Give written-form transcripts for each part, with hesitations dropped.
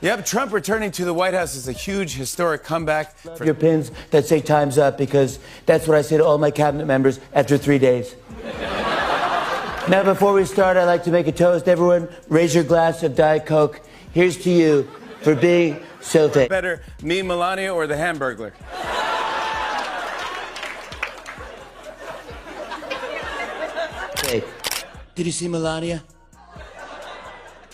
Yep, Trump returning to the White House is a huge historic comeback. Your pins that say time's up, because that's what I say to all my cabinet members after 3 days. Now, before we start, I'd like to make a toast. Everyone, raise your glass of Diet Coke. Here's to you for being so fake. Better, me, Melania, or the Hamburglar? Hey, did you see Melania?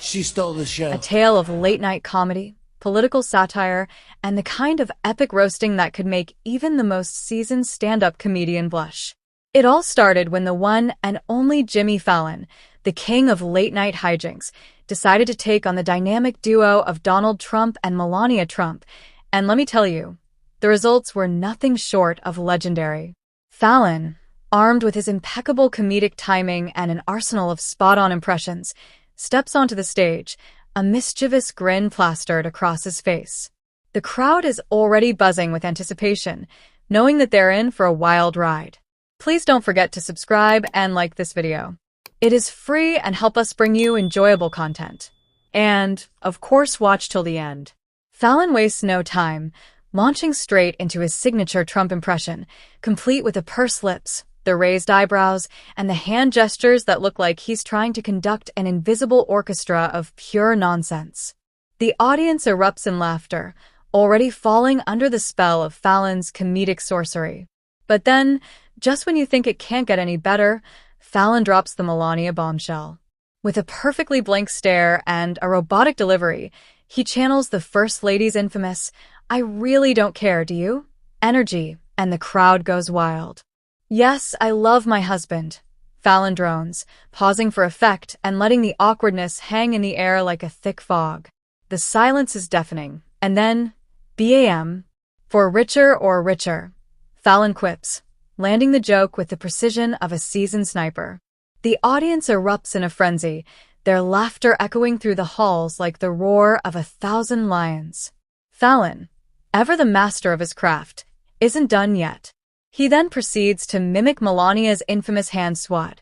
She stole the show. A tale of late-night comedy, political satire, and the kind of epic roasting that could make even the most seasoned stand-up comedian blush. It all started when the one and only Jimmy Fallon, the king of late-night hijinks, decided to take on the dynamic duo of Donald Trump and Melania Trump. And let me tell you, the results were nothing short of legendary. Fallon, armed with his impeccable comedic timing and an arsenal of spot-on impressions, steps onto the stage, a mischievous grin plastered across his face. The crowd is already buzzing with anticipation, knowing that they're in for a wild ride. Please don't forget to subscribe and like this video. It is free and help us bring you enjoyable content. And, of course, watch till the end. Fallon wastes no time, launching straight into his signature Trump impression, complete with the pursed lips, the raised eyebrows, and the hand gestures that look like he's trying to conduct an invisible orchestra of pure nonsense. The audience erupts in laughter, already falling under the spell of Fallon's comedic sorcery. But then, just when you think it can't get any better, Fallon drops the Melania bombshell. With a perfectly blank stare and a robotic delivery, he channels the First Lady's infamous, "I really don't care, do you?" energy, and the crowd goes wild. "Yes, I love my husband," Fallon drones, pausing for effect and letting the awkwardness hang in the air like a thick fog. The silence is deafening, and then, BAM, for richer or richer, Fallon quips, landing the joke with the precision of a seasoned sniper. The audience erupts in a frenzy, their laughter echoing through the halls like the roar of 1,000 lions. Fallon, ever the master of his craft, isn't done yet. He then proceeds to mimic Melania's infamous hand swat,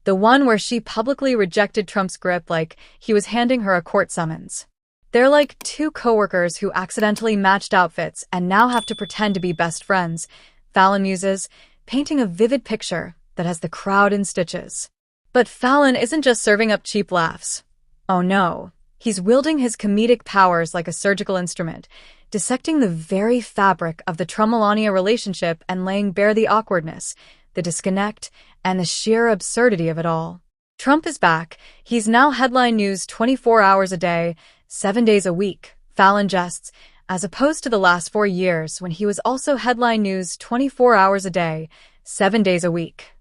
the one where she publicly rejected Trump's grip like he was handing her a court summons. They're like two coworkers who accidentally matched outfits and now have to pretend to be best friends, Fallon muses, painting a vivid picture that has the crowd in stitches. But Fallon isn't just serving up cheap laughs. Oh no, he's wielding his comedic powers like a surgical instrument, dissecting the very fabric of the Trump-Melania relationship and laying bare the awkwardness, the disconnect, and the sheer absurdity of it all. Trump is back. He's now headline news 24 hours a day, 7 days a week, Fallon jests, as opposed to the last 4 years when he was also headline news 24 hours a day, 7 days a week.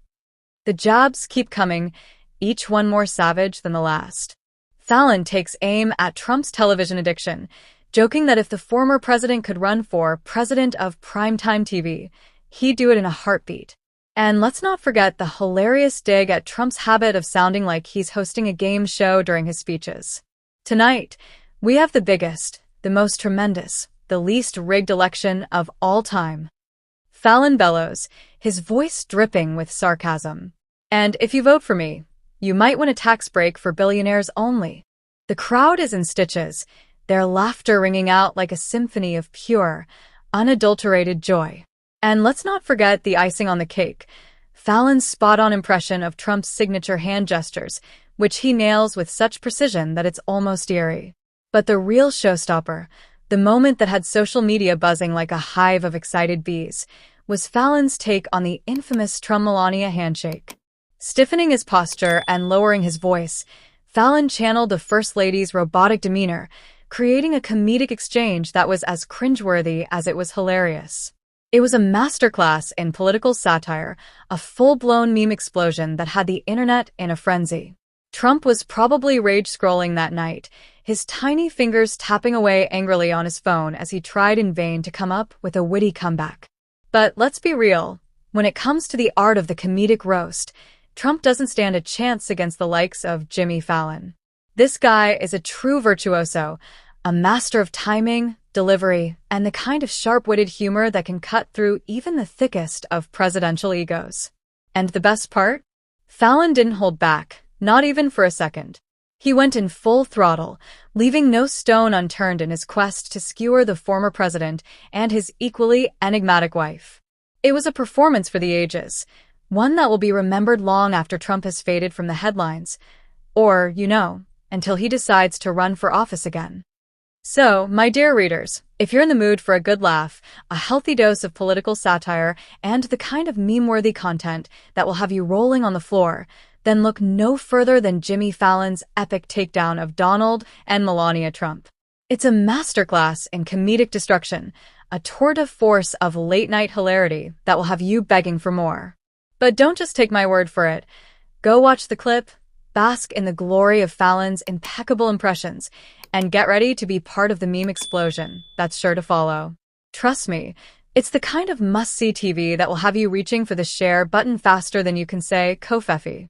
The jabs keep coming, each one more savage than the last. Fallon takes aim at Trump's television addiction, joking that if the former president could run for president of primetime TV, he'd do it in a heartbeat. And let's not forget the hilarious dig at Trump's habit of sounding like he's hosting a game show during his speeches. Tonight, we have the biggest, the most tremendous, the least rigged election of all time. Fallon bellows, his voice dripping with sarcasm. And if you vote for me, you might win a tax break for billionaires only. The crowd is in stitches, their laughter ringing out like a symphony of pure, unadulterated joy. And let's not forget the icing on the cake, Fallon's spot-on impression of Trump's signature hand gestures, which he nails with such precision that it's almost eerie. But the real showstopper, the moment that had social media buzzing like a hive of excited bees, was Fallon's take on the infamous Trump-Melania handshake. Stiffening his posture and lowering his voice, Fallon channeled the First Lady's robotic demeanor, creating a comedic exchange that was as cringeworthy as it was hilarious. It was a masterclass in political satire, a full-blown meme explosion that had the internet in a frenzy. Trump was probably rage-scrolling that night, his tiny fingers tapping away angrily on his phone as he tried in vain to come up with a witty comeback. But let's be real, when it comes to the art of the comedic roast, Trump doesn't stand a chance against the likes of Jimmy Fallon. This guy is a true virtuoso, a master of timing, delivery, and the kind of sharp-witted humor that can cut through even the thickest of presidential egos. And the best part? Fallon didn't hold back, not even for a second. He went in full throttle, leaving no stone unturned in his quest to skewer the former president and his equally enigmatic wife. It was a performance for the ages, one that will be remembered long after Trump has faded from the headlines, or, until he decides to run for office again. So, my dear readers, if you're in the mood for a good laugh, a healthy dose of political satire, and the kind of meme-worthy content that will have you rolling on the floor, then look no further than Jimmy Fallon's epic takedown of Donald and Melania Trump. It's a masterclass in comedic destruction, a tour de force of late-night hilarity that will have you begging for more. But don't just take my word for it. Go watch the clip, bask in the glory of Fallon's impeccable impressions, and get ready to be part of the meme explosion that's sure to follow. Trust me, it's the kind of must-see TV that will have you reaching for the share button faster than you can say, "Kofefi."